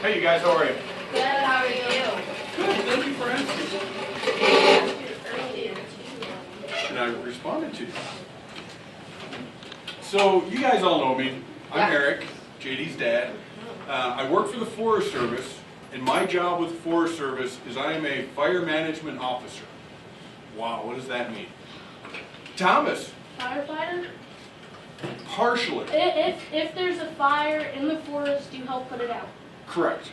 Hey, you guys, how are you? Good, how are you? Good, thank you for asking. And I responded to you. So, you guys all know me. I'm Eric, JD's dad. I work for the Forest Service, and my job with the Forest Service is I am a fire management officer. Wow, what does that mean? Thomas? Firefighter? Partially. If there's a fire in the forest, you help put it out. Correct.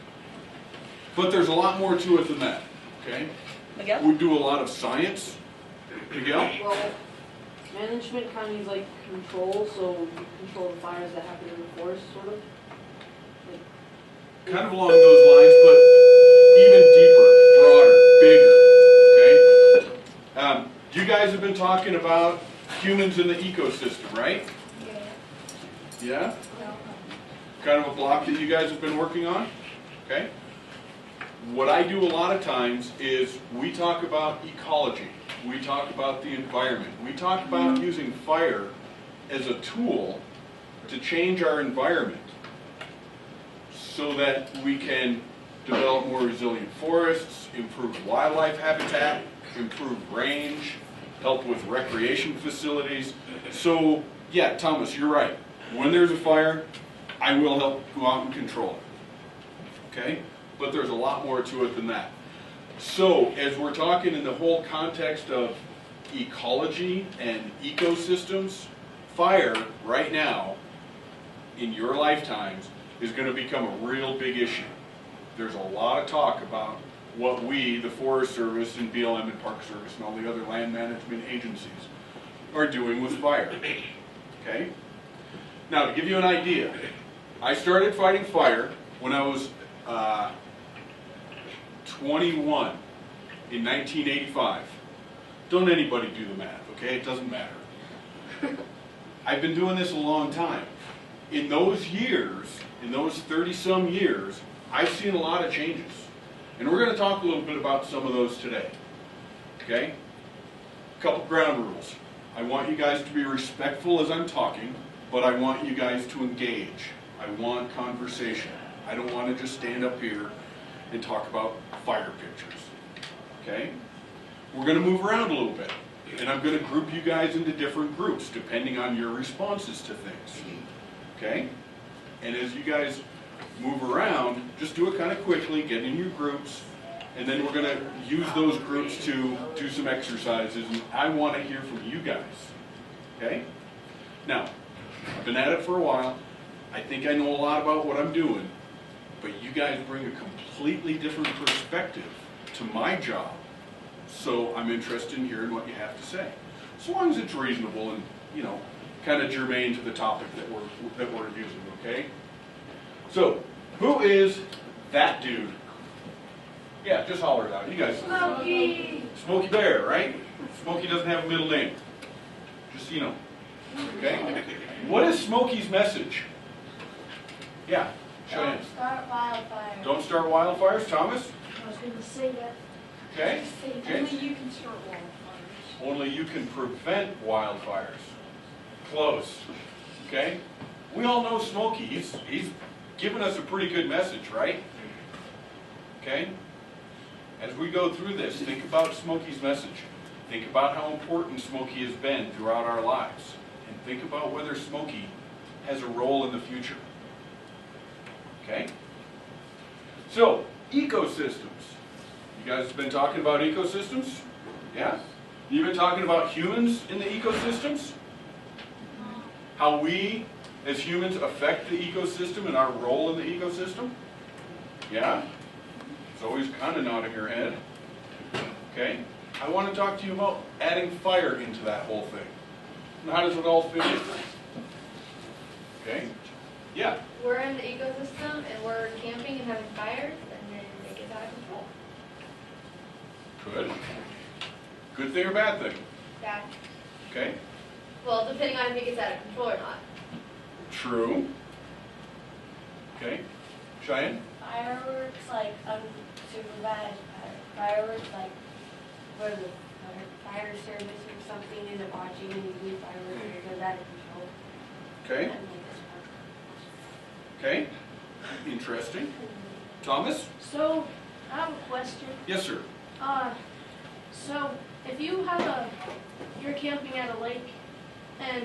But there's a lot more to it than that, okay? Miguel? We do a lot of science. Miguel? Well, management kind of means like control, so you control the fires that happen in the forest, sort of. Kind of along those lines, but even deeper, broader, bigger, okay? You guys have been talking about humans in the ecosystem, right? Yeah? Kind of a block that you guys have been working on, okay? What I do a lot of times is we talk about ecology. We talk about the environment. We talk about using fire as a tool to change our environment so that we can develop more resilient forests, improve wildlife habitat, improve range, help with recreation facilities. So, yeah, Thomas, you're right. When there's a fire, I will help go out and control it. Okay? But there's a lot more to it than that. So, as we're talking in the whole context of ecology and ecosystems, fire right now, in your lifetimes, is going to become a real big issue. There's a lot of talk about what we, the Forest Service and BLM and Park Service and all the other land management agencies are doing with fire. Okay? Now, to give you an idea, I started fighting fire when I was 21 in 1985. Don't anybody do the math, okay? It doesn't matter. I've been doing this a long time. In those years, in those 30-some years, I've seen a lot of changes. And we're going to talk a little bit about some of those today. Okay? A couple ground rules. I want you guys to be respectful as I'm talking, but I want you guys to engage. I want conversation. I don't want to just stand up here and talk about fire pictures. Okay? We're going to move around a little bit. And I'm going to group you guys into different groups depending on your responses to things. Okay? And as you guys move around, just do it kind of quickly, get in your groups, and then we're going to use those groups to do some exercises, and I want to hear from you guys. Okay? Now, I've been at it for a while. I think I know a lot about what I'm doing, but you guys bring a completely different perspective to my job, so I'm interested in hearing what you have to say. As long as it's reasonable and, you know, kind of germane to the topic that we're using, okay? So, who is that dude? Yeah, just holler it out. You guys. Smokey! Smokey Bear, right? Smokey doesn't have a middle name. Just, you know. Okay? What is Smokey's message? Yeah, Cheyenne. Don't start wildfires. Don't start wildfires, Thomas? I was going to say that. Okay? James? Only you can start wildfires. Only you can prevent wildfires. Close. Okay? We all know Smokey. He's given us a pretty good message, right? Okay? As we go through this, think about Smokey's message. Think about how important Smokey has been throughout our lives. And think about whether Smokey has a role in the future. Okay? So, ecosystems. You guys have been talking about ecosystems? Yeah? You've been talking about humans in the ecosystems? How we, as humans, affect the ecosystem and our role in the ecosystem? Yeah? It's always kind of nodding your head. Okay? I want to talk to you about adding fire into that whole thing. And how does it all fit in? Okay? Yeah? We're in the ecosystem and we're camping and having fires and then it gets out of control. Good. Good thing or bad thing? Bad. Okay? Well, depending on if it gets out of control or not. True. Okay? Cheyenne? Fireworks, like, unsupervised fireworks, like, for the fire service or something, and they're watching and you do fireworks and it goes out of control. Okay? And, like, Okay? Interesting. Thomas? So, I have a question. Yes, sir. So if you you're camping at a lake and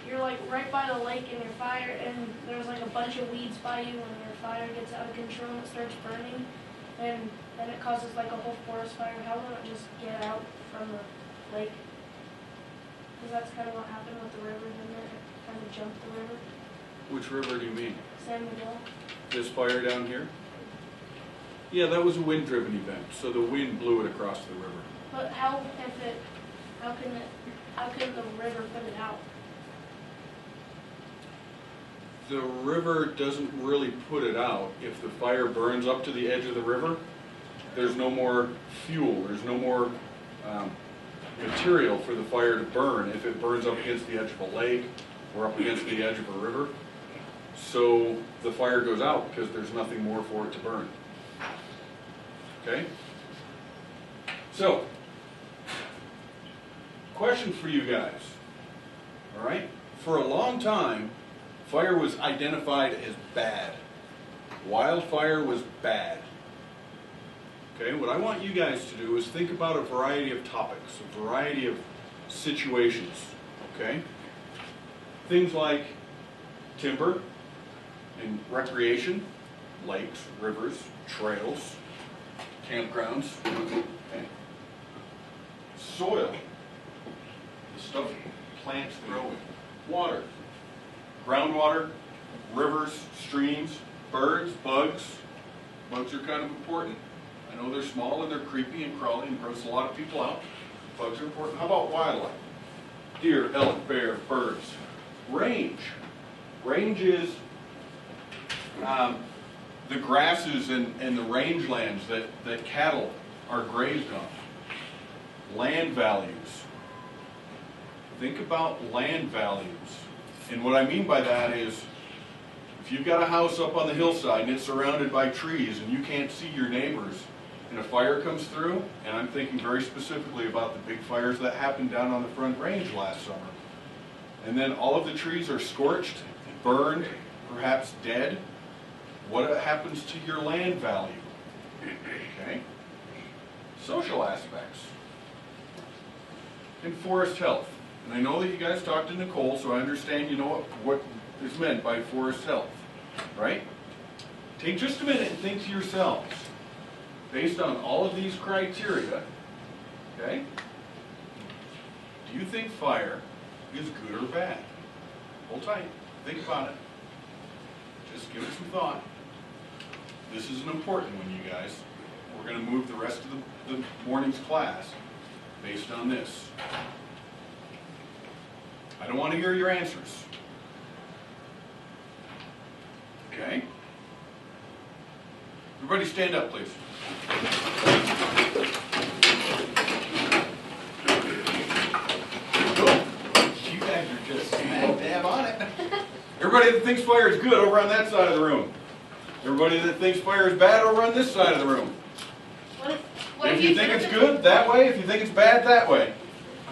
you're like right by the lake and your fire and there's like a bunch of weeds by you and your fire gets out of control and it starts burning and then it causes like a whole forest fire, how will it just get out from the lake? Because that's kind of what happened with the river, didn't it? It kind of jumped the river. Which river do you mean? San Miguel. This fire down here? Yeah, that was a wind-driven event, so the wind blew it across the river. But how can the river put it out? The river doesn't really put it out. If the fire burns up to the edge of the river, there's no more fuel, there's no more material for the fire to burn if it burns up against the edge of a lake or up against the edge of a river. So the fire goes out because there's nothing more for it to burn. Okay? So, question for you guys. All right? For a long time, fire was identified as bad. Wildfire was bad. Okay? What I want you guys to do is think about a variety of topics, a variety of situations. Okay? Things like timber and recreation, lakes, rivers, trails, campgrounds, okay. Soil, the stuff plants grow in, water, groundwater, rivers, streams, birds, bugs. Bugs are kind of important. I know they're small and they're creepy and crawly and gross a lot of people out. Bugs are important. How about wildlife? Deer, elk, bear, birds. Range. Range is the grasses and the rangelands that cattle are grazed on. Land values. Think about land values. And what I mean by that is, if you've got a house up on the hillside and it's surrounded by trees and you can't see your neighbors, and a fire comes through, and I'm thinking very specifically about the big fires that happened down on the Front Range last summer, and then all of the trees are scorched, burned, perhaps dead, what happens to your land value? Okay? Social aspects. And forest health. And I know that you guys talked to Nicole, so I understand you know what is meant by forest health, right? Take just a minute and think to yourselves, based on all of these criteria, okay, do you think fire is good or bad? Hold tight, think about it. Just give it some thought. This is an important one, you guys. We're going to move the rest of the morning's class based on this. I don't want to hear your answers. Okay? Everybody stand up, please. Cool. You guys are just smack dab on it. Everybody that thinks fire is good, over on that side of the room. Everybody that thinks fire is bad, over on this side of the room. What If you think it's good, that way. If you think it's bad, that way.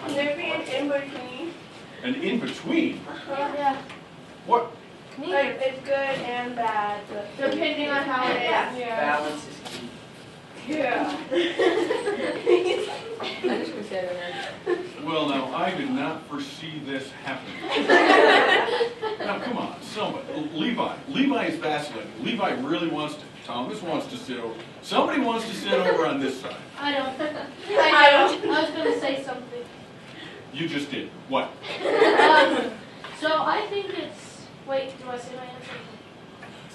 Can there be an in-between? An in-between? Yeah. What? Like, it's good and bad, but Depending on how it is. Yeah. Balance is key. Yeah. Well, now, I did not foresee this happening. Now, come on, somebody. Levi. Levi is vacillating. Levi really wants to. Thomas wants to sit over. Somebody wants to sit over on this side. I don't. I was going to say something. You just did. What? So I think it's. Wait, do I say my answer?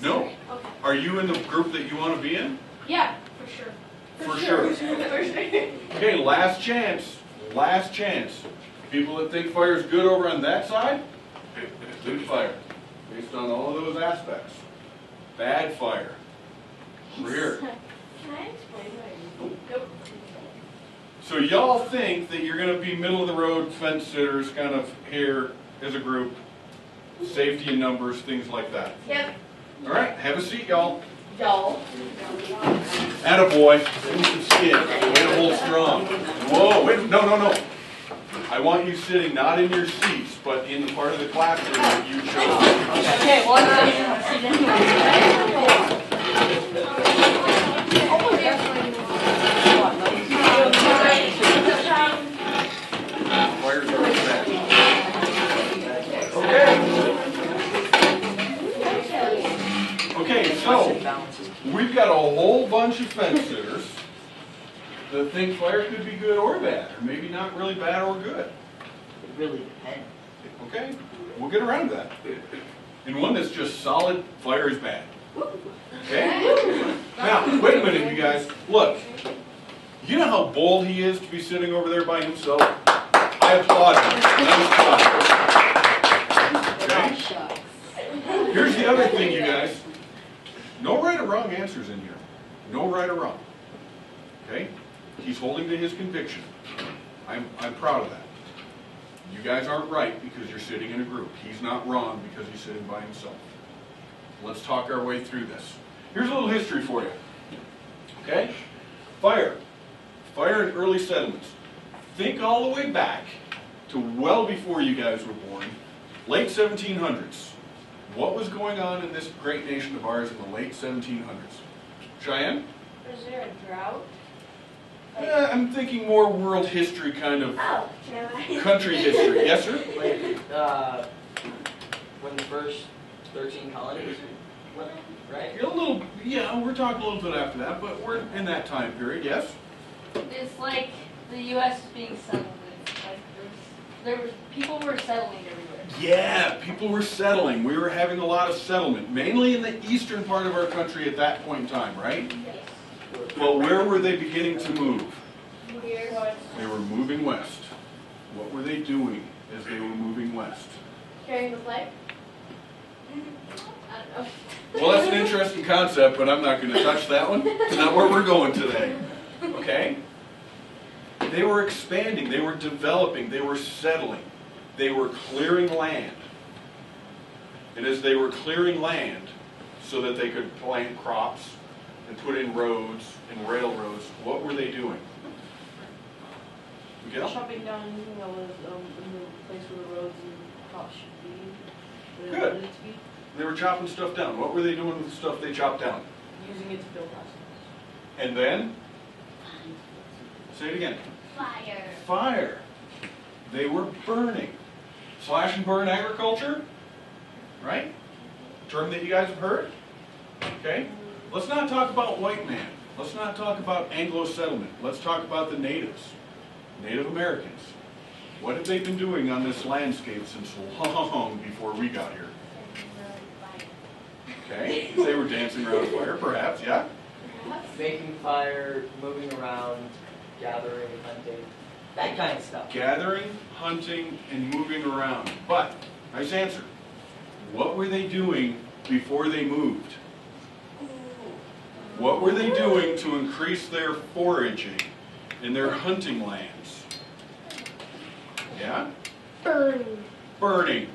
No. Okay. Are you in the group that you want to be in? Yeah, for sure. For sure. Okay, last chance. Last chance. People that think fire is good over on that side, good fire. Based on all of those aspects. Bad fire. We're here. Can I explain what Nope. So y'all think that you're going to be middle of the road fence sitters kind of here as a group. Safety in numbers, things like that. Yep. All right, have a seat, y'all. Y'all. Attaboy. Give me some skin. Way to hold strong. Whoa, wait, no. I want you sitting not in your seats, but in the part of the classroom that you chose. Okay, one. Okay, so we've got a whole bunch of fence sitters that think fire could be good or bad, or maybe not really bad or good. It really depends. Okay, we'll get around to that. And one that's just solid, fire is bad. Okay? Now, wait a minute, you guys. Look, you know how bold he is to be sitting over there by himself? I applaud him. Nice job. Okay? Here's the other thing, you guys. No right or wrong answers in here. No right or wrong. Okay? He's holding to his conviction. I'm proud of that. You guys aren't right because you're sitting in a group. He's not wrong because he's sitting by himself. Let's talk our way through this. Here's a little history for you. Okay? Fire. Fire in early settlements. Think all the way back to well before you guys were born, late 1700s. What was going on in this great nation of ours in the late 1700s? Cheyenne? Is there a drought? I'm thinking more world history kind of Oh, never mind. country history. Yes, sir? Like, when the first 13 colonies went, right? A little, yeah, we're talking a little bit after that, but we're in that time period, yes? It's like the U.S. being settled. It's like there was people were settling everywhere. Yeah, people were settling. We were having a lot of settlement, mainly in the eastern part of our country at that point in time, right? Yes. Well, where were they beginning to move? Here. They were moving west. What were they doing as they were moving west? Carrying the flag? I don't know. Well, that's an interesting concept, but I'm not going to touch that one. It's not where we're going today. Okay? They were expanding, they were developing, they were settling, they were clearing land. And as they were clearing land so that they could plant crops and put in roads and railroads, what were they doing? Miguel? Chopping down anything that was in the place where the roads and crops should be. Where Good. they needed to be. They were chopping stuff down. What were they doing with the stuff they chopped down? Using it to build houses. And then? Say it again. Fire. Fire. They were burning. Slash and burn agriculture? Right? Term that you guys have heard? Okay? Let's not talk about white man. Let's not talk about Anglo settlement. Let's talk about the natives. Native Americans. What have they been doing on this landscape since long before we got here? Okay? They were dancing around a fire, perhaps, yeah? Making fire, moving around, gathering, hunting, that kind of stuff. Gathering, hunting, and moving around. But, nice answer. What were they doing before they moved? What were they doing to increase their foraging in their hunting lands? Yeah? Burning. Burning.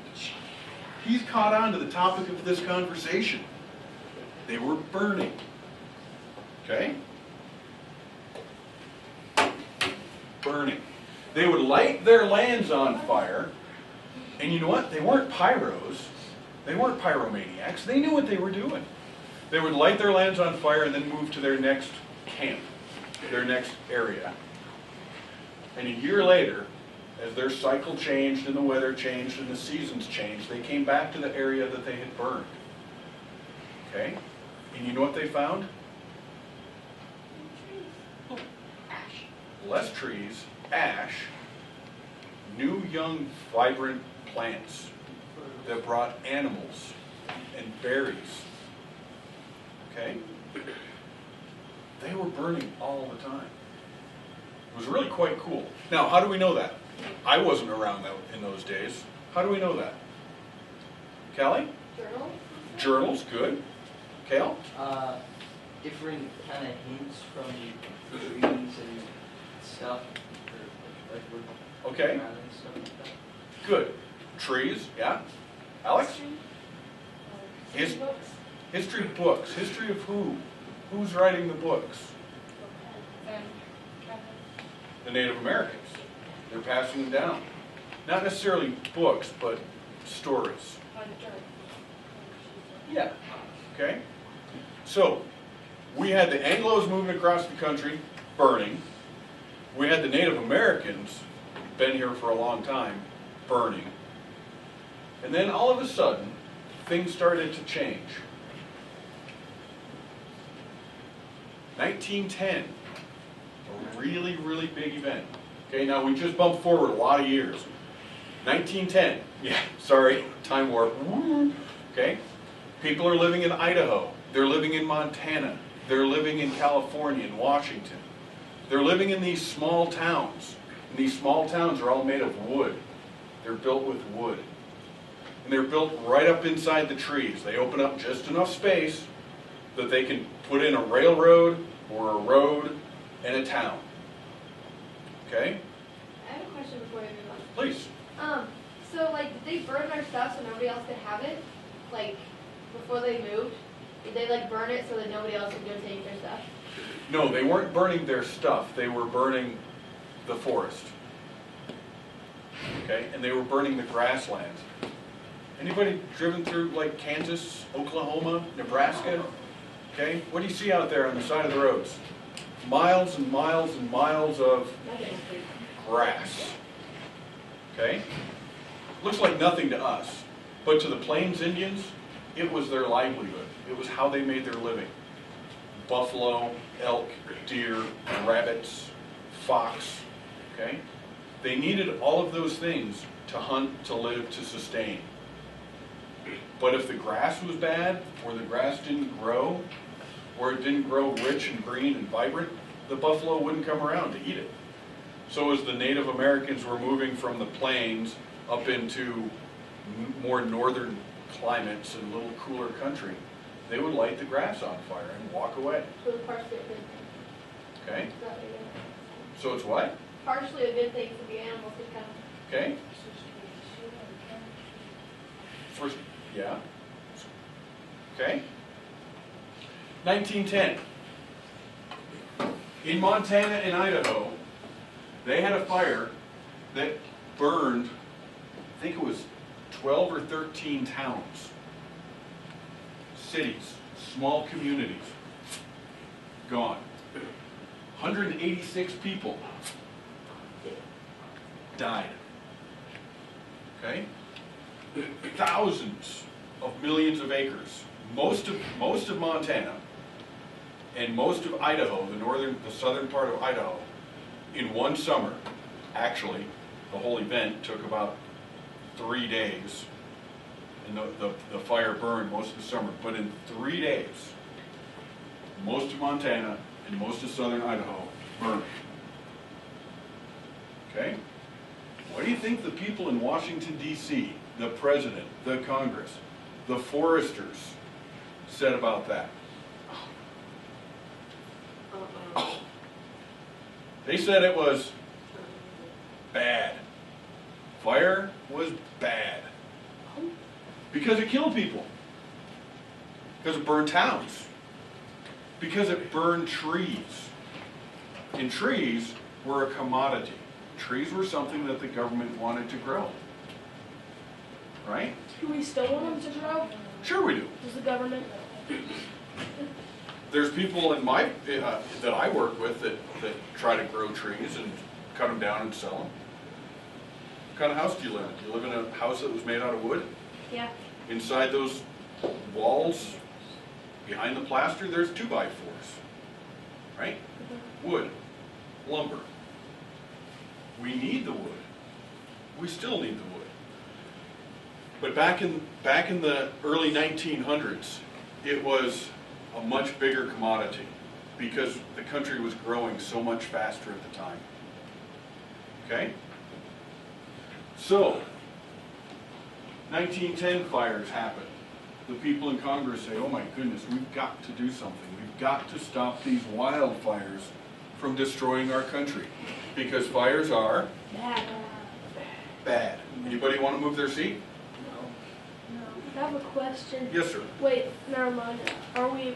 He's caught on to the topic of this conversation. They were burning. Okay? Burning. They would light their lands on fire, and you know what? They weren't pyros. They weren't pyromaniacs. They knew what they were doing. They would light their lands on fire and then move to their next camp, their next area. And a year later, as their cycle changed and the weather changed and the seasons changed, they came back to the area that they had burned. Okay? And you know what they found? Ash. Less trees, ash, new young vibrant plants that brought animals and berries. Okay? They were burning all the time. It was really quite cool. Now, how do we know that? I wasn't around in those days. How do we know that? Callie? Journal? Journals, good. Cal? Different kind of hints from trees and stuff. Like we're Okay, around and stuff like that. good. Trees, yeah. Alex? History His- books? History books. History of who? Who's writing the books? The Native Americans. They're passing them down. Not necessarily books, but stories. Yeah. Okay? So, we had the Anglos moving across the country, burning. We had the Native Americans, been here for a long time, burning. And then all of a sudden, things started to change. 1910, a really, really big event. Okay, now we just bumped forward a lot of years. 1910, yeah, sorry, time warp. Okay, people are living in Idaho, they're living in Montana, they're living in California and Washington. They're living in these small towns, and these small towns are all made of wood. They're built with wood. And they're built right up inside the trees. They open up just enough space that they can put in a railroad or a road and a town. Okay? I have a question before we move on. Please. So like, did they burn their stuff so nobody else could have it? Like, before they moved? Did they like burn it so that nobody else would go take their stuff? No, they weren't burning their stuff. They were burning the forest. Okay? And they were burning the grasslands. Anybody driven through like Kansas, Oklahoma, Nebraska? Okay? What do you see out there on the side of the roads? Miles and miles and miles of grass. Okay? Looks like nothing to us. But to the Plains Indians, it was their livelihood. It was how they made their living. Buffalo, elk, deer, rabbits, fox. Okay? They needed all of those things to hunt, to live, to sustain. But if the grass was bad, or the grass didn't grow, or it didn't grow rich and green and vibrant, the buffalo wouldn't come around to eat it. So as the Native Americans were moving from the plains up into more northern climates and a little cooler country, they would light the grass on fire and walk away. So it's partially a good thing. Okay? Is that what you're saying? So it's what? Partially a good thing for the animals to come. Okay? First, yeah. Okay? 1910. In Montana and Idaho, they had a fire that burned, I think it was 12 or 13 towns, cities, small communities, gone. 186 people died. Okay? Thousands of millions of acres. Most of Montana and most of Idaho, the southern part of Idaho, in one summer. Actually, the whole event took about 3 days, and the fire burned most of the summer. But in 3 days, most of Montana and most of southern Idaho burned. Okay? What do you think the people in Washington, D.C., the president, the Congress, the foresters said about that? Oh. They said it was bad. Fire was bad. Because it killed people. Because it burned towns. Because it burned trees. And trees were a commodity. Trees were something that the government wanted to grow. Right? Do we still want them to grow? Sure we do. Does the government? There's people in my that I work with that try to grow trees and cut them down and sell them. What kind of house do you live in? Do you live in a house that was made out of wood? Yeah. Inside those walls, behind the plaster, there's 2x4s. Right? Wood. Lumber. We need the wood. We still need the wood. But back in the early 1900s, it was a much bigger commodity because the country was growing so much faster at the time. Okay? So, 1910 fires happen. The people in Congress say, oh my goodness, we've got to do something. We've got to stop these wildfires from destroying our country. Because fires are bad. Anybody want to move their seat? I have a question. Yes, sir. Wait, never mind. Are we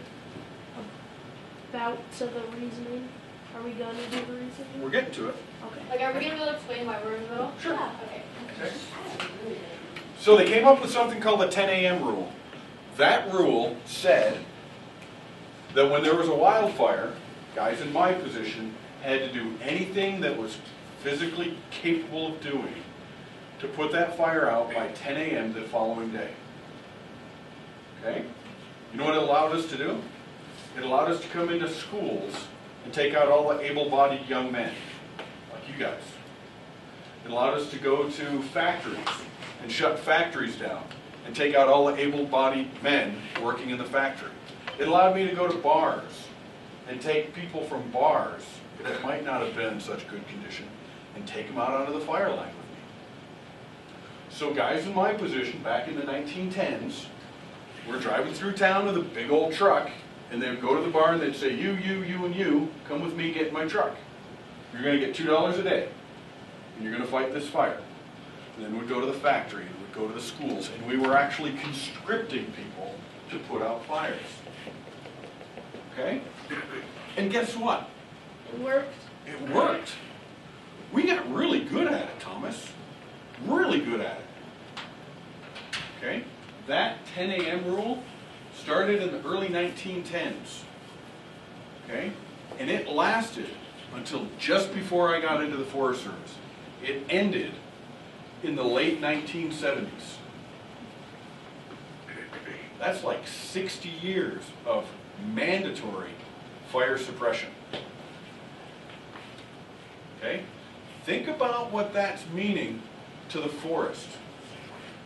about to the reasoning? Are we going to do the reasoning? We're getting to it. Okay. Like, are we gonna be able to explain why we're in the middle? Sure. Okay. Okay. So they came up with something called the 10 a.m. rule. That rule said that when there was a wildfire, guys in my position had to do anything that was physically capable of doing to put that fire out by 10 a.m. the following day. Okay? You know what it allowed us to do? It allowed us to come into schools and take out all the able-bodied young men, like you guys. It allowed us to go to factories and shut factories down and take out all the able-bodied men working in the factory. It allowed me to go to bars and take people from bars that might not have been in such good condition and take them out onto the fire line with me. So guys in my position back in the 1910s were driving through town with a big old truck, and they'd go to the bar and they'd say, you, and you, come with me, get in my truck. You're going to get $2 a day, and you're going to fight this fire. And then we'd go to the factory, and we'd go to the schools, and we were actually conscripting people to put out fires. Okay? And guess what? It worked. It worked. We got really good at it, Thomas. Really good at it. Okay? That 10 a.m. rule started in the early 1910s. Okay? And it lasted until just before I got into the Forest Service. It ended in the late 1970s. That's like 60 years of mandatory fire suppression. Okay? Think about what that's meaning to the forest.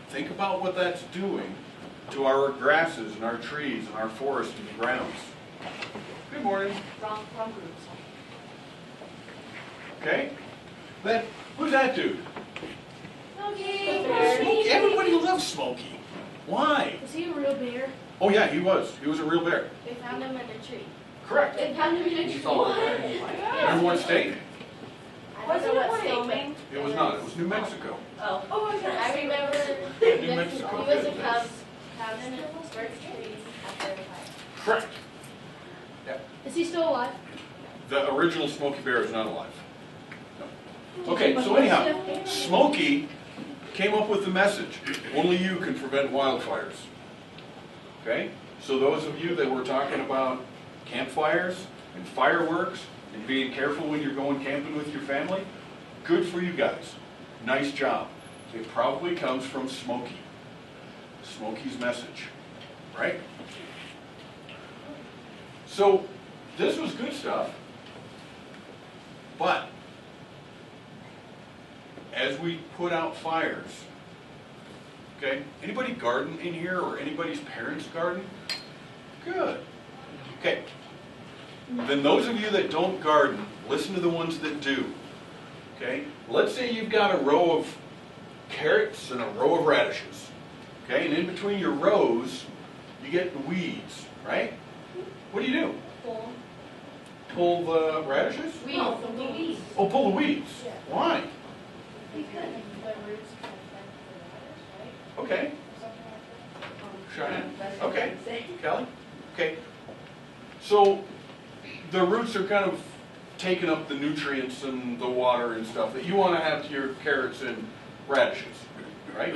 Think about what that's doing to our grasses and our trees and our forests and the grounds. Good morning. Wrong groups. Okay? Then, who's that dude? Smokey! Smokey. Everybody loves Smokey. Why? Is he a real bear? Oh yeah, he was. He was a real bear. They found him in a tree. Correct. They found him in a tree. Remember what state? I don't know what state. It was not. It was New Mexico. Oh. I remember New Mexico. he was a cub found in a birch tree after the fire. Correct. Is he still alive? The original Smokey Bear is not alive. No. Okay, so anyhow, Smokey came up with the message, only you can prevent wildfires. Okay? So those of you that were talking about campfires and fireworks and being careful when you're going camping with your family, good for you guys. Nice job. It probably comes from Smokey. Smokey's message. Right? So, this was good stuff, but as we put out fires, okay, anybody garden in here or anybody's parents garden? Good. Okay. Then those of you that don't garden, listen to the ones that do. Okay? Let's say you've got a row of carrots and a row of radishes. Okay? And in between your rows, you get the weeds, right? What do? Pull the radishes? Weeds. No, the weeds. Oh, pull the weeds. Yeah. Why? Because the roots can affect the radish, right? Okay. Something like that. Cheyenne? That's what Okay. I'm saying. Kelly? Okay. So the roots are kind of taking up the nutrients and the water and stuff that you want to have to your carrots and radishes, right?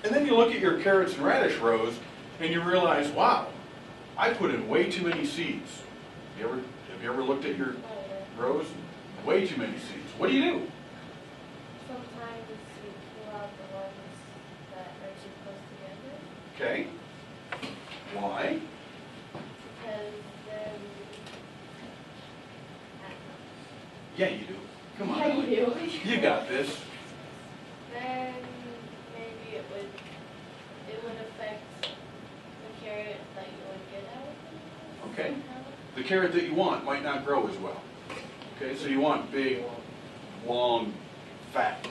And then you look at your carrots and radish rows and you realize, wow, I put in way too many seeds. Have you ever looked at your rows? Way too many seeds. What do you do? Sometimes we pull out the ones that are too close together, Okay. Why? because then, Yeah, you do. Come on. yeah, Ellie. you do. You got this. Then maybe it would affect the carrot that you would get out of it. Okay. The carrot that you want might not grow as well. Okay, so you want big, long, fat,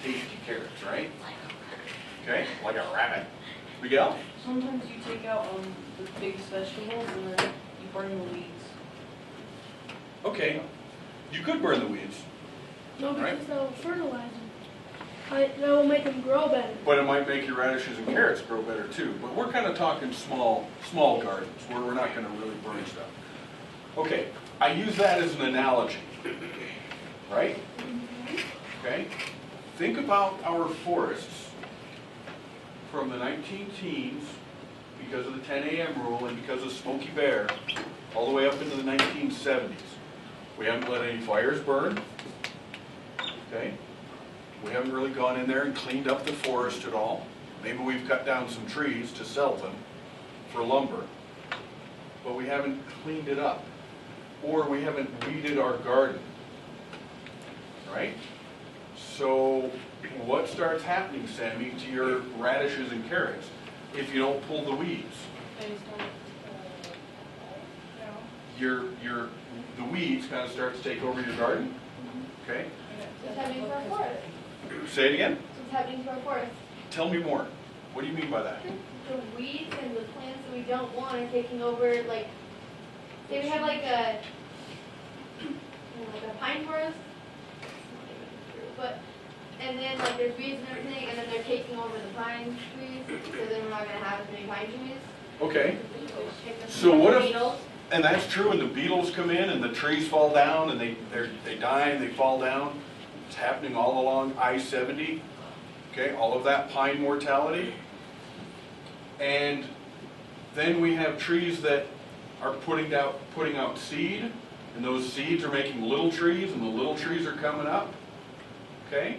tasty carrots, right? Okay, like a rabbit. Miguel? Sometimes you take out the biggest vegetables and then you burn the weeds. Okay, you could burn the weeds, No, because Right. they'll fertilize them. That will make them grow better. but it might make your radishes and carrots grow better too. But we're kind of talking small gardens where we're not going to really burn stuff. Okay, I use that as an analogy, right? Okay, think about our forests from the 19-teens because of the 10 a.m. rule and because of Smokey Bear all the way up into the 1970s. We haven't let any fires burn, okay? We haven't really gone in there and cleaned up the forest at all. Maybe we've cut down some trees to sell them for lumber. but we haven't cleaned it up, or we haven't weeded our garden, right? So what starts happening, Sammy, to your radishes and carrots if you don't pull the weeds? The weeds kind of start to take over your garden, okay? What's happening to our forest? Say it again. What's happening to our forest? Tell me more. What do you mean by that? The weeds and the plants that we don't want are taking over, like, say we have like a pine forest, it's not even true, but, and then like there's weeds and everything, and then they're taking over the pine trees, so then we're not gonna have as many pine trees. Okay. So what if, Beetles. and that's true, and the beetles come in and the trees fall down and they die and they fall down. It's happening all along I-70. Okay, all of that pine mortality. And then we have trees that are putting out seed, and those seeds are making little trees, and the little trees are coming up. Okay?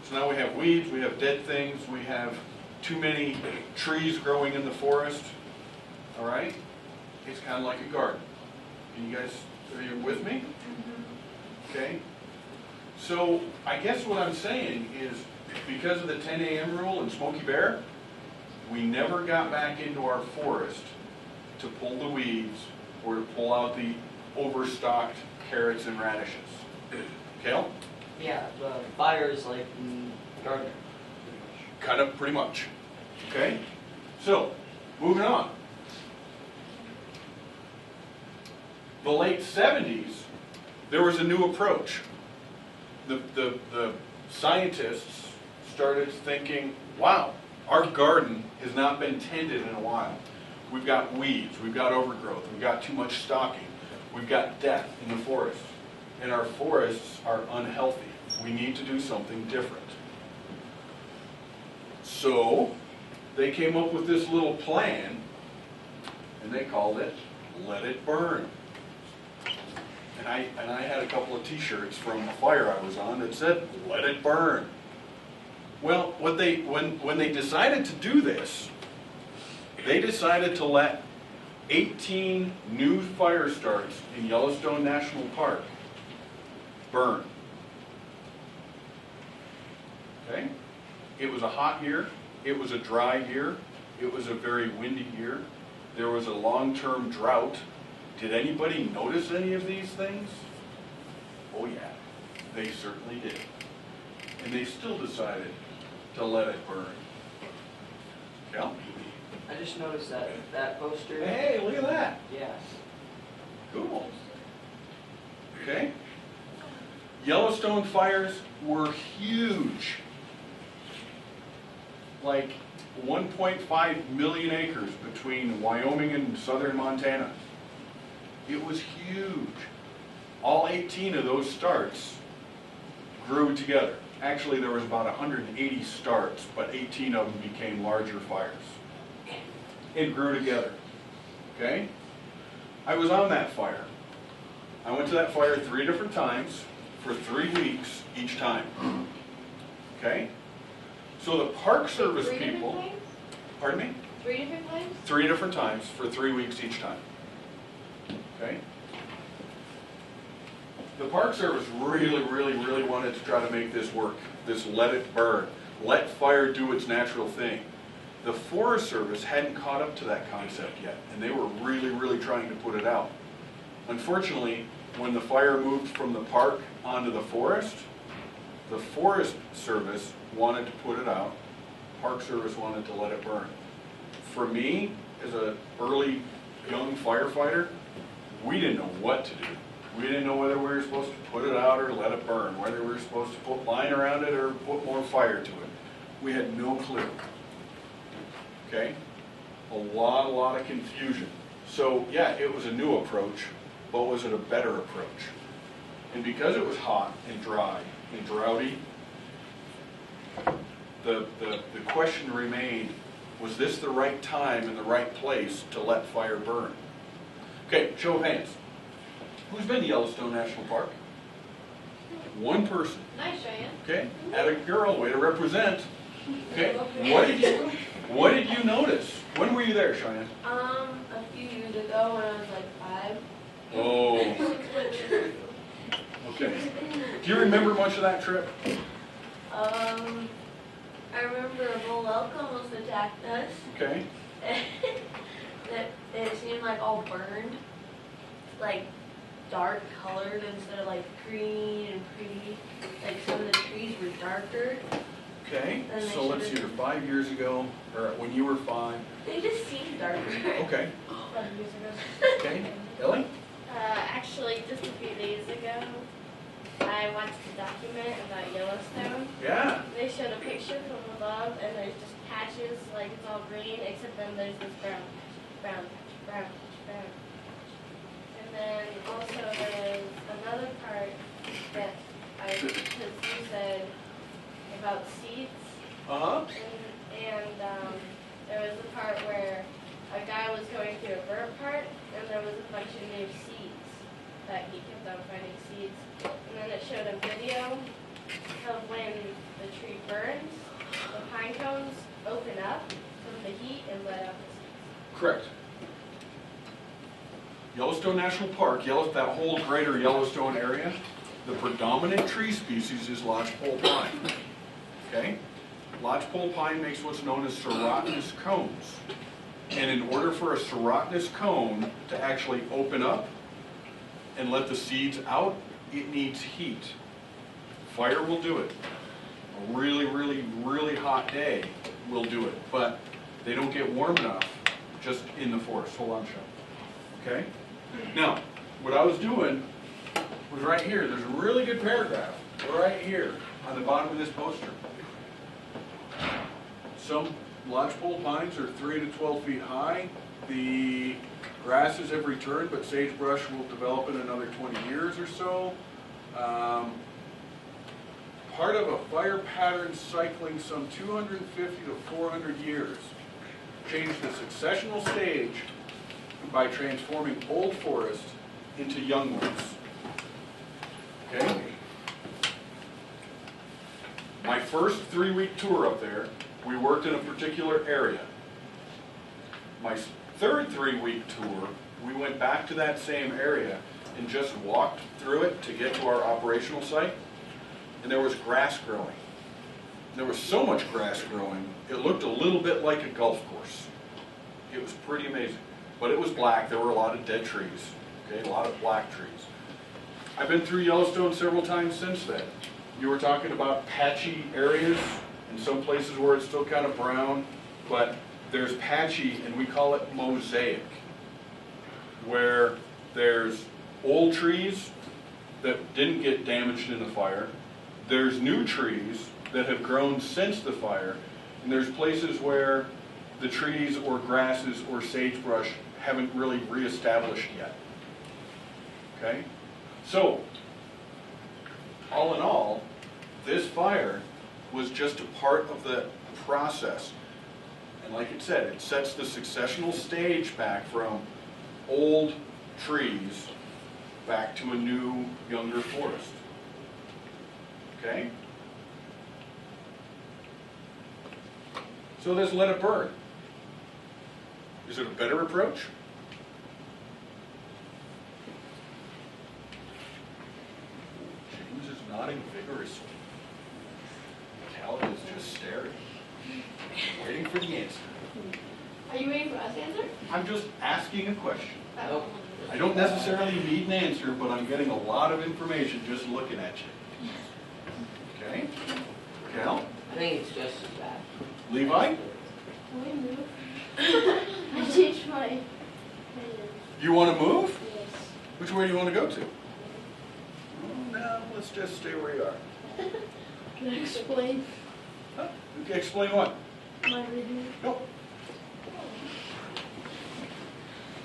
So now we have weeds, we have dead things, we have too many trees growing in the forest. All right? It's kind of like a garden. Can you guys, are you with me? Okay? So I guess what I'm saying is, because of the 10 a.m. rule in Smokey Bear, we never got back into our forest to pull the weeds or to pull out the overstocked carrots and radishes. Kale? Yeah, the fire is like gardener. Kind of, pretty much. Okay? So, moving on. The late 70s, there was a new approach. The scientists started thinking, wow, our garden has not been tended in a while. We've got weeds, we've got overgrowth, we've got too much stocking, we've got death in the forest, and our forests are unhealthy. We need to do something different. So they came up with this little plan, and they called it Let It Burn. And I had a couple of t-shirts from a fire I was on that said, Let It Burn. Well, when they decided to do this, they decided to let 18 new fire starts in Yellowstone National Park burn. Okay? It was a hot year, it was a dry year, it was a very windy year, there was a long-term drought. Did anybody notice any of these things? Oh yeah, they certainly did. And they still decided to let it burn. Cal? I just noticed that poster. Hey, look at that. Yes. Cool. Okay. Yellowstone fires were huge. Like 1.5 million acres between Wyoming and southern Montana. It was huge. All 18 of those starts grew together. Actually, there was about 180 starts, but 18 of them became larger fires. It grew together. Okay? I was on that fire. I went to that fire 3 different times for 3 weeks each time. Okay? So the Park Service Three people... different times? Pardon me? 3 different times? 3 different times for 3 weeks each time. Okay? The Park Service really wanted to try to make this work. This let it burn. Let fire do its natural thing. The Forest Service hadn't caught up to that concept yet, and they were really trying to put it out. Unfortunately, when the fire moved from the park onto the Forest Service wanted to put it out. Park Service wanted to let it burn. For me, as an early young firefighter, we didn't know what to do. We didn't know whether we were supposed to put it out or let it burn, whether we were supposed to put line around it or put more fire to it. We had no clue. Okay? A lot of confusion. So yeah, it was a new approach, but was it a better approach? And because it was hot and dry and droughty, the question remained, was this the right time and the right place to let fire burn? Okay, show of hands. Who's been to Yellowstone National Park? One person. Nice, Cheyenne. Okay, atta girl, way to represent. Okay, what did you notice? When were you there, Cheyenne? A few years ago, Okay. Do you remember much of that trip? I remember a bull elk almost attacked us. Okay. That it seemed like all burned, like dark colored instead of like green and pretty. Like some of the trees were darker. Okay. And they So let's see should've- here, 5 years ago, or when you were 5. They just seemed darker. Okay. 5 years ago. Okay. Ellie? Actually, just a few days ago, I watched a document about Yellowstone. Yeah. They showed a picture from above, and there's just patches, like it's all green, except then there's this brown patch, brown patch, brown patch, brown patch. And then also there's another part that because you said about seeds, Uh-huh. and there was a part where a guy was going through a burnt part, and there was a bunch of new seeds that he kept on finding seeds. And then it showed a video of when the tree burns, the pine cones open up from the heat and let out the seeds. Correct. Yellowstone National Park, that whole greater Yellowstone area, the predominant tree species is lodgepole pine. Okay? Lodgepole pine makes what's known as serotinous cones. And in order for a serotinous cone to actually open up and let the seeds out, it needs heat. Fire will do it. A really, really, really hot day will do it, but they don't get warm enough just in the forest. Hold on, Sean. Okay? Now, what I was doing was right here. There's a really good paragraph right here on the bottom of this poster. Some lodgepole pines are 3 to 12 feet high. The grasses have returned, but sagebrush will develop in another 20 years or so. Part of a fire pattern cycling some 250 to 400 years. Changed the successional stage by transforming old forest into young ones. Okay? My first 3-week tour up there, we worked in a particular area. My third 3-week tour, we went back to that same area and just walked through it to get to our operational site, and there was grass growing. There was so much grass growing, it looked a little bit like a golf course. It was pretty amazing. But it was black, there were a lot of dead trees, okay, a lot of black trees. I've been through Yellowstone several times since then. You were talking about patchy areas, in some places where it's still kind of brown, but there's patchy, and we call it mosaic, where there's old trees that didn't get damaged in the fire, there's new trees that have grown since the fire, and there's places where the trees or grasses or sagebrush haven't really reestablished yet. Okay? So, all in all, this fire was just a part of the process. And like it said, it sets the successional stage back from old trees back to a new, younger forest. Okay? So let's let it burn. Is it a better approach? James is nodding vigorously. Cal is just staring, waiting for the answer. Are you waiting for us to answer? I'm just asking a question. Nope. I don't necessarily need an answer, but I'm getting a lot of information just looking at you. Okay? Cal? I think it's just as bad. Levi? Can we move? I changed my opinion. You want to move? Yes. Which way do you want to go to? Oh, no, let's just stay where you are. Can I explain Huh? Okay, explain what? my reasoning? Nope.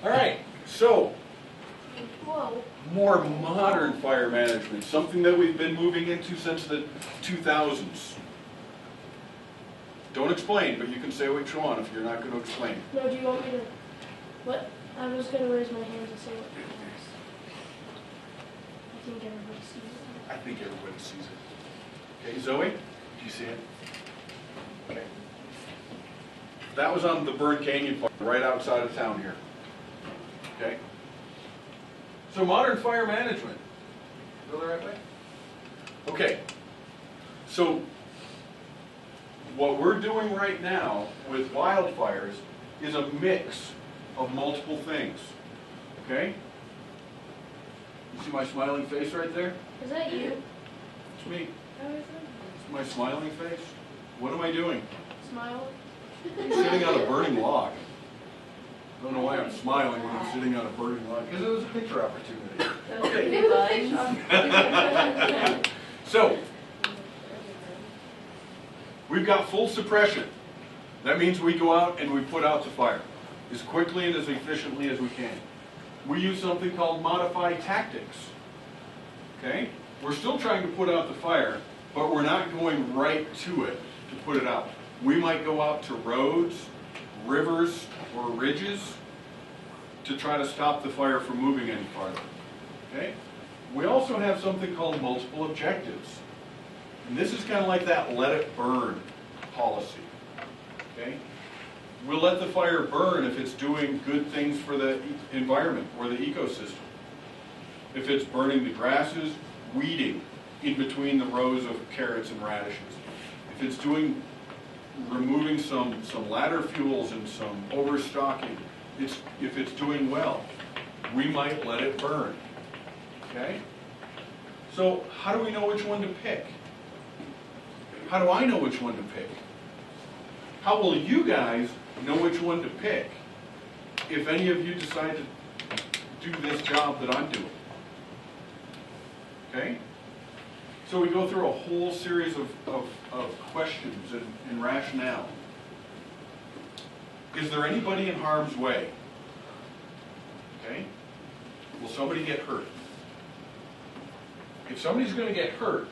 All right, so Whoa. more modern fire management, something that we've been moving into since the 2000s. Don't explain, but you can say what you want if you're not going to explain. No, do you want me to? What? I was going to raise my hand and say what it was. I think everybody sees it. I think everybody sees it. Okay, Zoe, do you see it? Okay. That was on the Burn Canyon fire, right outside of town here. Okay? So modern fire management. Go the right way? Okay. So, what we're doing right now with wildfires is a mix of multiple things. Okay? You see my smiling face right there? Is that you? It's me. How is it? It's my smiling face. What am I doing? Smile. I'm sitting on a burning log. I don't know why I'm smiling when I'm sitting on a burning log, because it was a picture opportunity. Okay. So, we've got full suppression. That means we go out and we put out the fire as quickly and as efficiently as we can. We use something called modified tactics. Okay? We're still trying to put out the fire, but we're not going right to it to put it out. We might go out to roads, rivers, or ridges to try to stop the fire from moving any farther. Okay? We also have something called multiple objectives. And this is kind of like that let it burn policy. Okay? We'll let the fire burn if it's doing good things for the environment or the ecosystem. If it's burning the grasses, weeding in between the rows of carrots and radishes. If it's removing some ladder fuels and some overstocking, if it's doing well, we might let it burn. Okay? So how do we know which one to pick? How do I know which one to pick? How will you guys know which one to pick if any of you decide to do this job that I'm doing? Okay? So we go through a whole series of questions and rationale. Is there anybody in harm's way? Okay? Will somebody get hurt? If somebody's going to get hurt,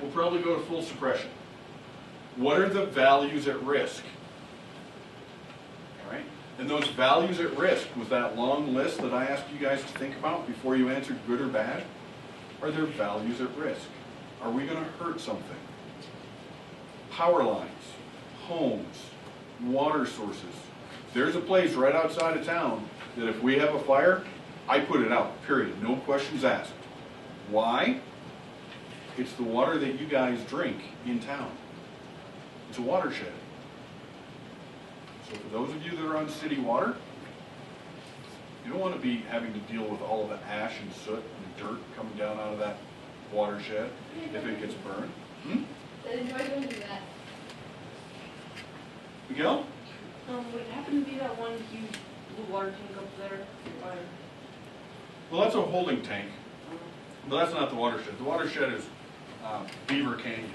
we'll probably go to full suppression. What are the values at risk? All right? And those values at risk, was that long list that I asked you guys to think about before you answered good or bad? Are there values at risk? Are we going to hurt something? Power lines, homes, water sources. There's a place right outside of town that if we have a fire, I put it out, period. No questions asked. Why? It's the water that you guys drink in town. It's a watershed. So for those of you that are on city water, you don't want to be having to deal with all of the ash and soot and dirt coming down out of that watershed if it gets burned. I enjoy doing that. Miguel? Would it happen to be that one huge blue water tank up there? Well, that's a holding tank. No, that's not the watershed. The watershed is Beaver Canyon.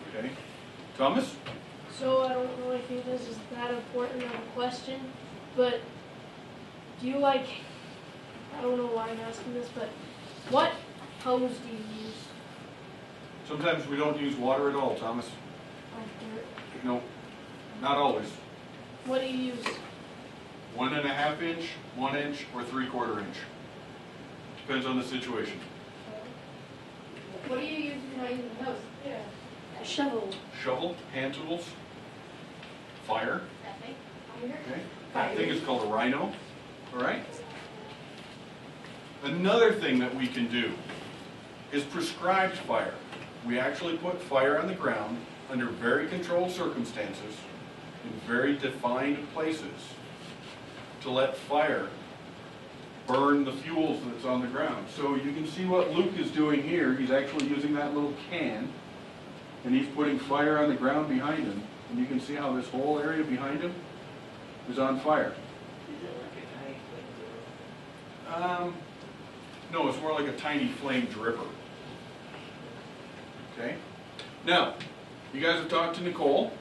Okay. Thomas? So I don't really think this is that important of a question, but do you I don't know why I'm asking this, but what hose do you use? Sometimes we don't use water at all, Thomas. Like dirt? No, not always. What do you use? 1.5 inch, 1 inch, or 3/4 inch. Depends on the situation. What do you use when you're using the hose? A shovel. Shovel, hand tools, fire. That thing? Okay. I think it's called a rhino. All right. Another thing that we can do is prescribed fire. We actually put fire on the ground under very controlled circumstances in very defined places to let fire burn the fuels that's on the ground. So you can see what Luke is doing here. He's actually using that little can and he's putting fire on the ground behind him. And you can see how this whole area behind him is on fire. Is it like a tiny flame? No, it's more like a tiny flame dripper. Okay? Now, you guys have talked to Nicole.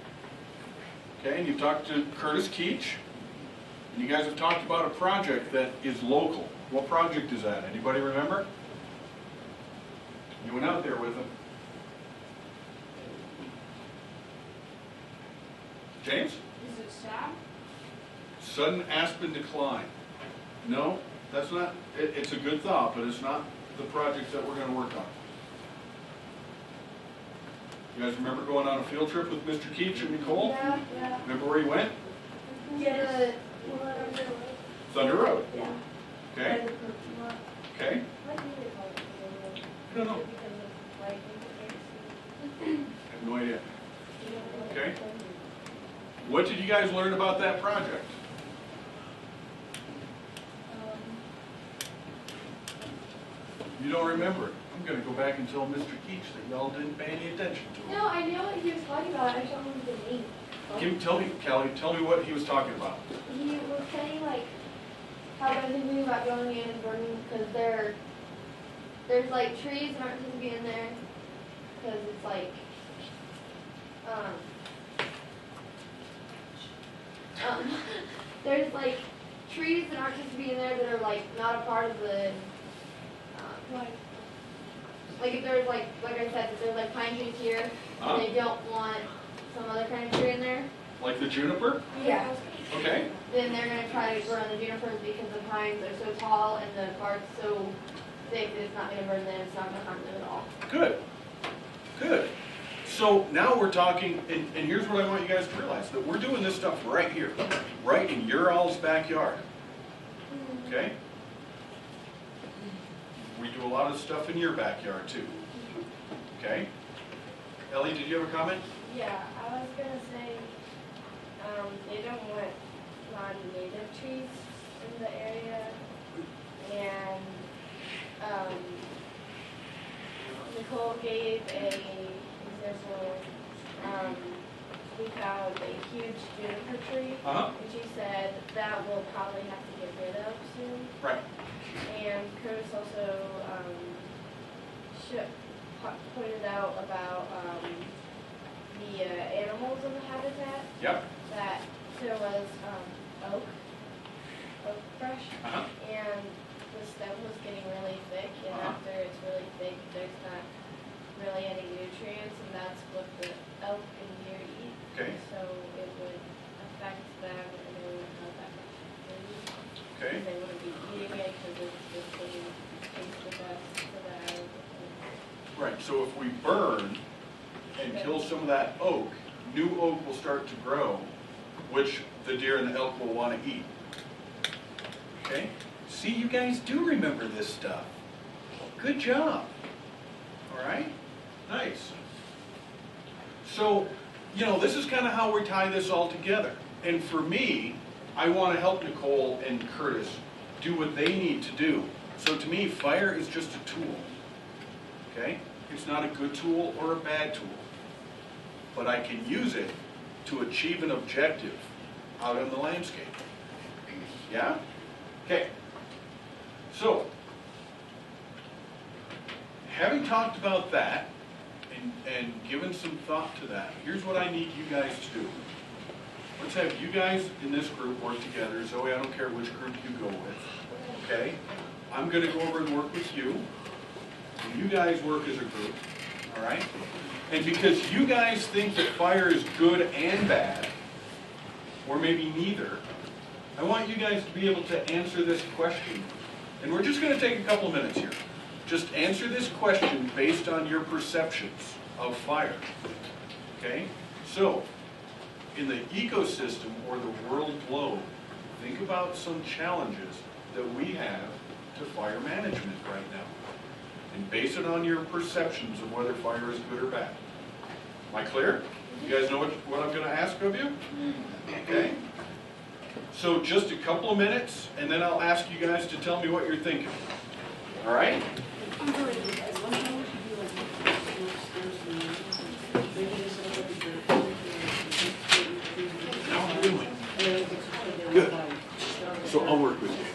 Okay, and you've talked to Curtis Keach. And you guys have talked about a project that is local. What project is that? Anybody remember? You went out there with them. James? Is it sap? Sudden aspen decline. No, that's not, it's a good thought, but it's not the project that we're going to work on. You guys remember going on a field trip with Mr. Keach and Nicole? Yeah. Remember where you went? Yes. Thunder Road. Yeah. Okay? Okay? What do you call it? I don't know. Because of light I have no idea. Okay? What did you guys learn about that project? You don't remember it. I'm going to go back and tell Mr. Keach that y'all didn't pay any attention to him. No, I know what he was talking about, I just don't remember the name. Tell me, Kelly, tell me what he was talking about. He was saying like, how they're thinking about going in and burning, because there's like trees that aren't supposed to be in there, because it's like, there's like trees that aren't supposed to be in there that are like not a part of the, like if there's like I said, if there's like pine trees here, Huh? and they don't want some other kind of tree in there, Like the juniper? yeah, Okay. then they're gonna try to burn the junipers because the pines are so tall and the bark's so thick that it's not gonna burn them, it's not gonna harm them at all. Good. Good. So now we're talking, and here's what I want you guys to realize, that we're doing this stuff right here, right in your all's backyard. Okay? We do a lot of stuff in your backyard too. Okay? Ellie, did you have a comment? Yeah, I was gonna say, they don't want non-native trees in the area, and, Nicole gave a example, we found a huge juniper tree, Uh-huh. and she said that we'll probably have to get rid of soon. Right. And Curtis also pointed out about the animals in the habitat, Yep. that there was oak brush, Uh-huh. and the stem was getting really thick, and Uh-huh. after it's really thick, there's not really any nutrients, and that's what the elk and deer eat. Okay. So it would affect them, and they wouldn't have that much food. Okay. They wouldn't be eating it because it's just going to taste the best for them. Right. So if we burn and kill some of that oak, new oak will start to grow, which the deer and the elk will want to eat. Okay? See, you guys do remember this stuff. Good job. All right? Nice. So, you know, this is kind of how we tie this all together. And for me, I want to help Nicole and Curtis do what they need to do. So to me, fire is just a tool. Okay? It's not a good tool or a bad tool. But I can use it to achieve an objective out in the landscape. Yeah? Okay. So, having talked about that and given some thought to that, here's what I need you guys to do. Let's have you guys in this group work together. Zoe, I don't care which group you go with. Okay? I'm going to go over and work with you. And you guys work as a group. All right? And because you guys think that fire is good and bad, or maybe neither, I want you guys to be able to answer this question. And we're just going to take a couple of minutes here. Just answer this question based on your perceptions of fire. Okay? So, in the ecosystem or the world globe, think about some challenges that we have to fire management right now. And base it on your perceptions of whether fire is good or bad. Am I clear? You guys know what I'm going to ask of you? Okay? So just a couple of minutes, and then I'll ask you guys to tell me what you're thinking. All right? How are you doing? Good. So I'll work with you.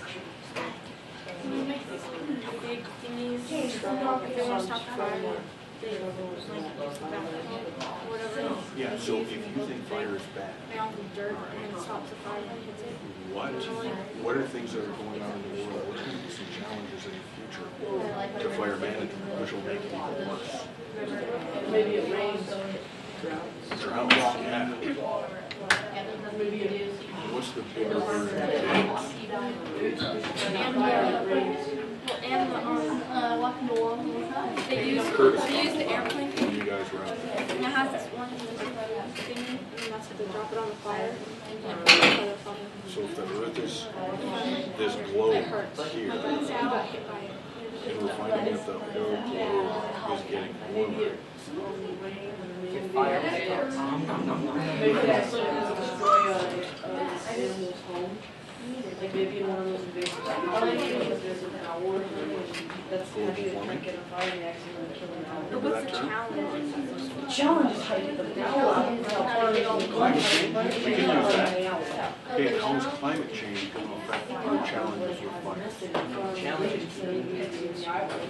Yeah, so if you think fire is bad, what are things that are going on in the world? What are going to be some challenges in the future to fire management, which will make it even worse? Maybe it rains, drought. Drought, yeah. What's the bigger word? Walking along. They use the airplane. When you guys were out there. And it has this one thingy, and that's what they drop it on the fire. So if the earth is this globe here, And we're finding that the air flow is getting Maybe warmer. it's only rain, or maybe Fire. maybe that's something to destroy an animal's home. Like maybe in one of those invasive species, because there's an owl or something, and that's actually a trick in a fire accident and kill an owl. But what's the challenge? The challenge is how to get the owl out. Climate change, we can use that. Okay, how is climate change going to affect our challenges with fire? Challenge. Challenge.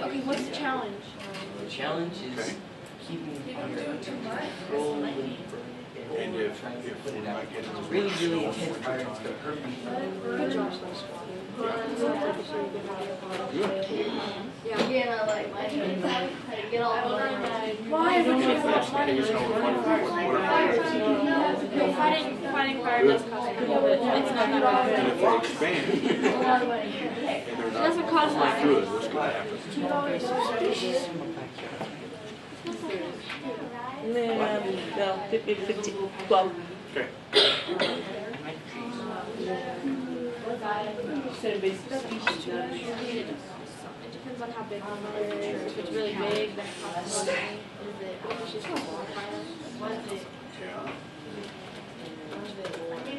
Okay, what's the challenge? The challenge is Okay. keeping fire under control And if we're not getting It's really, really intense fire, it's gonna hurt people. Good job. Yeah, I'm getting like my hands out, how to get all the Why? If that's the case, how we're Fighting fire does cause harm. It's not that bad. and if they expand, and they're It doesn't not cause like harm. good, what's going to happen? No, 50, well. Okay. Said invasive species, not It depends on how big the fire is. If it's really big, then it costs more money. If it's just a small fire,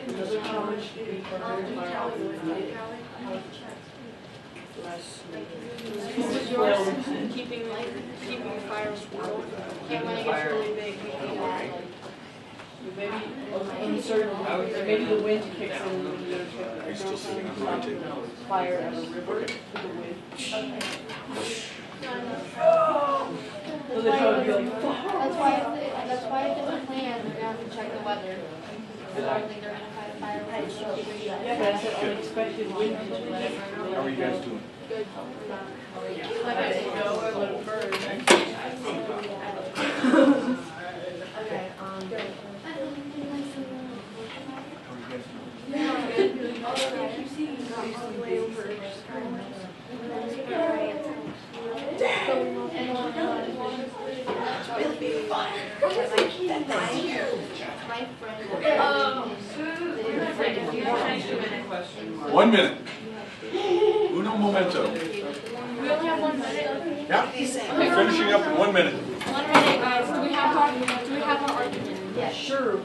another challenge to be prepared for what's yours? Keeping the fire cool. And when it gets really big, we can maybe uncertain, maybe the wind kicks in when you're Are you still sitting on the right table? fire at a river with the wind. So they try to be like, That's why if it's a plan, they're gonna have to check the weather. I don't think they're gonna fight a fire right now. yeah, but I said unexpected wind. How are you guys doing? good. Let it go or let it burn. Okay, My friend. 1 minute. Uno momento. we only have 1 minute. Yeah, finishing up in 1 minute. 1 minute, guys. Do we have our argument? Yeah, sure.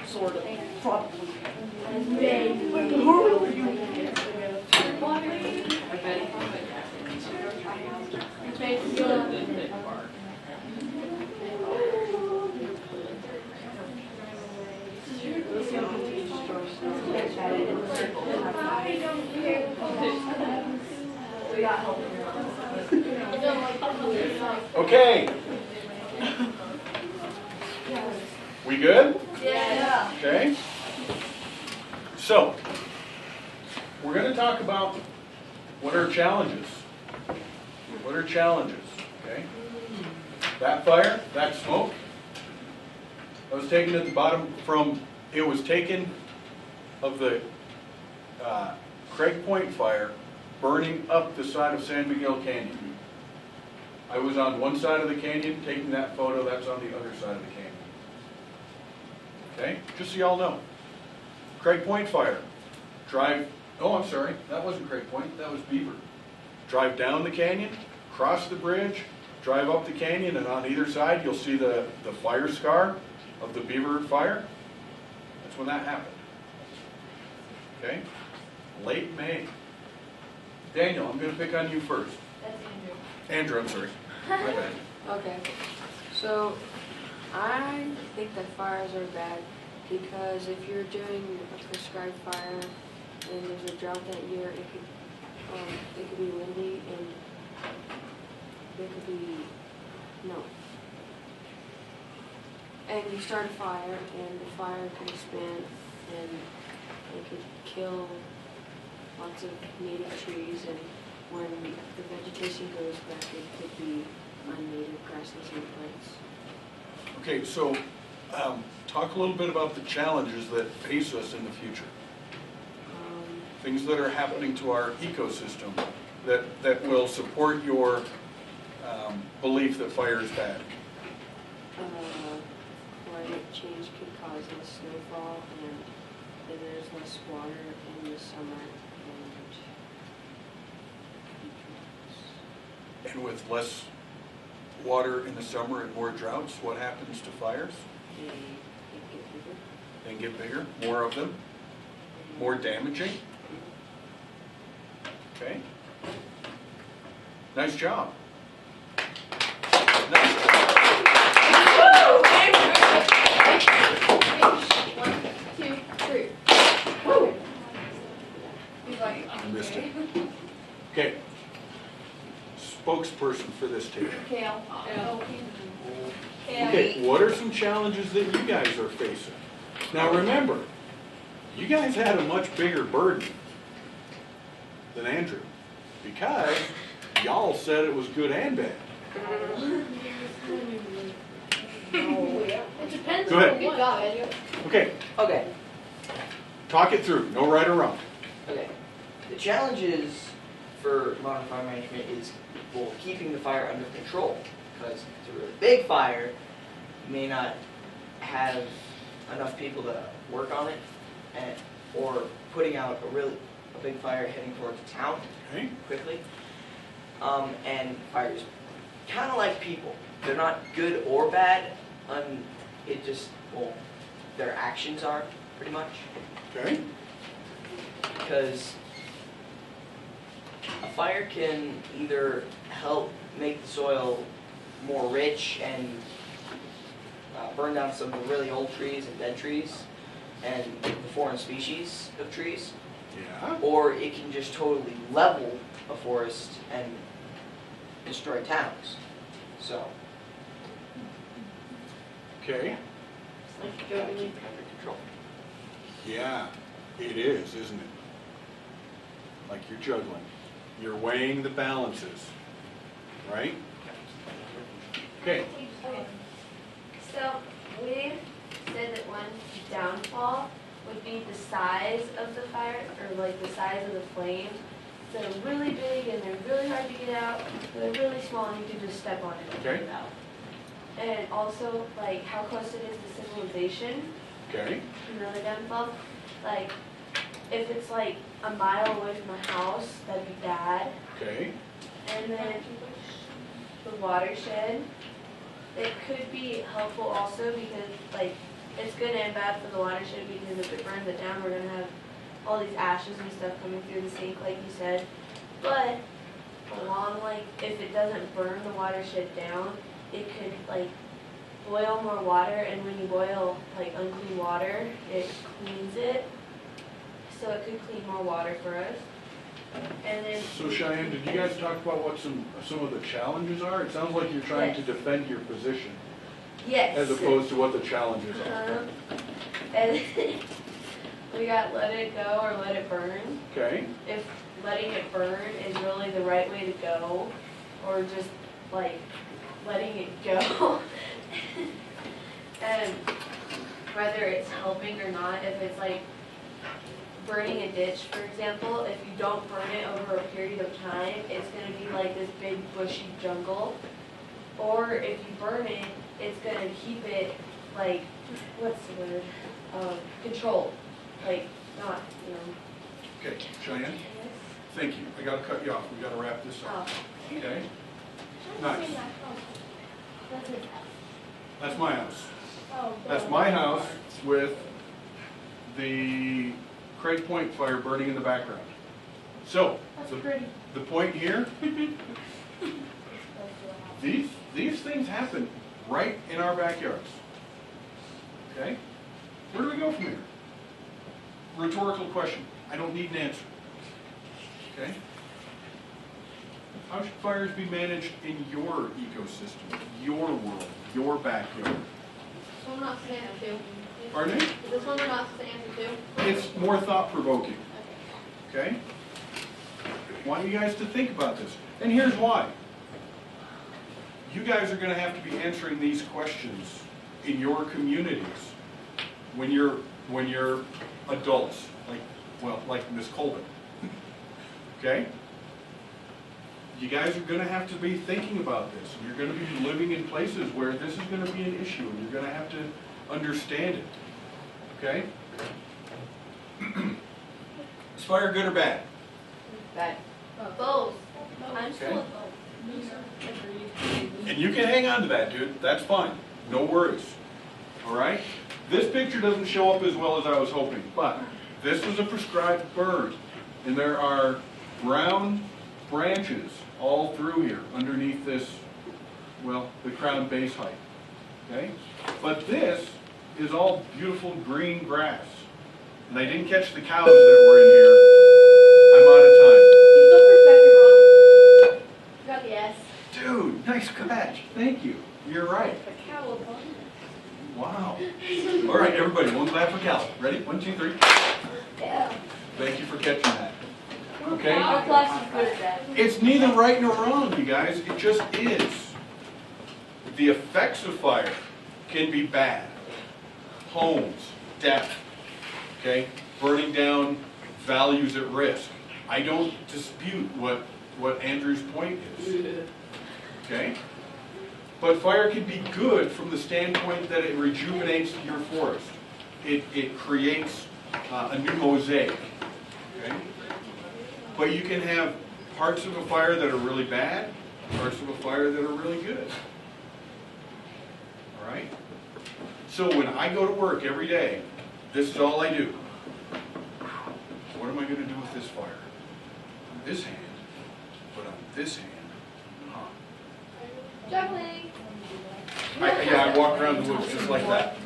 Sort of. Probably. Okay, so Okay. We good? yeah. Okay. So, we're going to talk about what are challenges. What are challenges? Okay. That fire, that smoke, that was taken at the bottom from, it was taken of the Craig Point fire burning up the side of San Miguel Canyon. I was on one side of the canyon taking that photo, that's on the other side of the canyon. Okay, just so y'all know. Craig Point fire, drive, oh I'm sorry, that wasn't Craig Point, that was Beaver. Drive down the canyon, cross the bridge, drive up the canyon, and on either side you'll see the fire scar of the Beaver fire. That's when that happened. Okay, late May. Daniel, I'm going to pick on you first. That's Andrew. Andrew, I'm sorry. My bad. Okay, so I think that fires are bad because if you're doing a prescribed fire and there's a drought that year, it could be windy and there could be and you start a fire and the fire can expand and it could kill lots of native trees, and when the vegetation goes back, it could be unnative grasses and plants. Okay, so talk a little bit about the challenges that face us in the future. Things that are happening to our ecosystem that will support your belief that fire is bad. Climate change could cause less snowfall, and and there's less water in the summer and And with less water in the summer and more droughts, what happens to fires? they get bigger. They get bigger, more of them, more damaging. Okay. Nice job. Nice job. 1, 2, 3. I missed it. Okay. Spokesperson for this table. Kale. Okay, what are some challenges that you guys are facing? Now remember, you guys had a much bigger burden than Andrew because y'all said it was good and bad. It depends Go ahead. on Good what. job, Andrew. Okay, Okay, talk it through, no right or wrong. okay. The challenges for modern fire management is, well, keeping the fire under control. Because if it's a really big fire, you may not have enough people to work on it, and or putting out a big fire heading towards a town Okay, quickly. And fires, kind of like people, they're not good or bad. It just, well, their actions are pretty much. okay, Because a fire can either help make the soil more rich and burn down some of the really old trees and dead trees and the foreign species of trees, yeah, or it can just totally level a forest and destroy towns. So, okay, gotta keep it under control. yeah, it is, isn't it? Like you're juggling, you're weighing the balances, right? Okay, So we said that one downfall would be the size of the fire, or like the size of the flames. So they're really big and they're really hard to get out. They're really small and you can just step on it and Okay. get it out. And also like how close it is to civilization. okay, Another downfall. Like if it's like a mile away from my house, that'd be bad. okay, And then the watershed, it could be helpful also because like it's good and bad for the watershed because if it burns it down, we're gonna have all these ashes and stuff coming through the sink like you said. But along like if it doesn't burn the watershed down, it could like boil more water, and when you boil like unclean water, it cleans it. So it could clean more water for us. And then so Cheyenne, did you guys talk about what some of the challenges are? It sounds like you're trying to Yes. defend your position yes. as opposed to what the challenges are. And we got let it go or let it burn. Okay, If letting it burn is really the right way to go, or just like letting it go. And whether it's helping or not, if it's like burning a ditch, for example, if you don't burn it over a period of time, it's going to be like this big bushy jungle. Or if you burn it, it's going to keep it like, what's the word? Controlled. Like, not, you know. okay, Cheyenne, thank you. I gotta cut you off, we gotta wrap this up, Oh. okay? Nice, That's his house. that's my house. Oh. That's my house with the Craig Point fire burning in the background. So, That's pretty. the point here, these things happen right in our backyards. Okay? Where do we go from here? Rhetorical question. I don't need an answer. Okay? How should fires be managed in your ecosystem, your world, your backyard? This one we're not supposed to answer to. Pardon me? Is this one we're not supposed to answer to? It's more thought-provoking. Okay. Okay? I want you guys to think about this. And here's why. You guys are going to have to be answering these questions in your communities when you're adults, like Miss Kolbet. Okay? You guys are going to have to be thinking about this. And you're going to be living in places where this is going to be an issue, and you're going to have to understand it. Okay? Is fire good or bad? Bad. Both. I'm still with And you can hang on to that, dude. That's fine. No worries. All right? This picture doesn't show up as well as I was hoping, but this was a prescribed burn. And there are brown branches all through here underneath this, well, the crown base height. Okay? But this is all beautiful green grass. And I didn't catch the cows that were in here. I'm out of time. You spelled perspective wrong. You got the S. Dude, nice catch. Thank you. You're right. A cow above. Wow. All right, everybody, one clap for Cal. Ready? 1, 2, 3. Yeah. Thank you for catching that. Okay? Our class is good at that. It's neither right nor wrong, you guys. It just is. The effects of fire can be bad. Homes, death, okay? Burning down values at risk. I don't dispute what Andrew's point is. Okay? But fire can be good from the standpoint that it rejuvenates your forest. It creates a new mosaic. Okay? But you can have parts of a fire that are really bad, parts of a fire that are really good. All right? So when I go to work every day, this is all I do. What am I going to do with this fire? On this hand, but on this hand, huh? Juggling. Yeah, I walk around the woods just like that.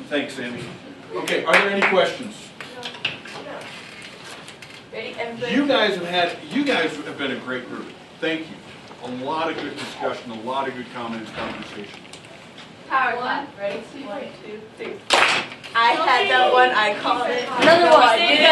Thanks, Sammy. Okay, are there any questions? Ready? Everybody? You guys have been a great group. Thank you. A lot of good discussion, a lot of good comments, conversation. Power clap. Ready? 1, 2, 3. I had that one. I called it. Another one.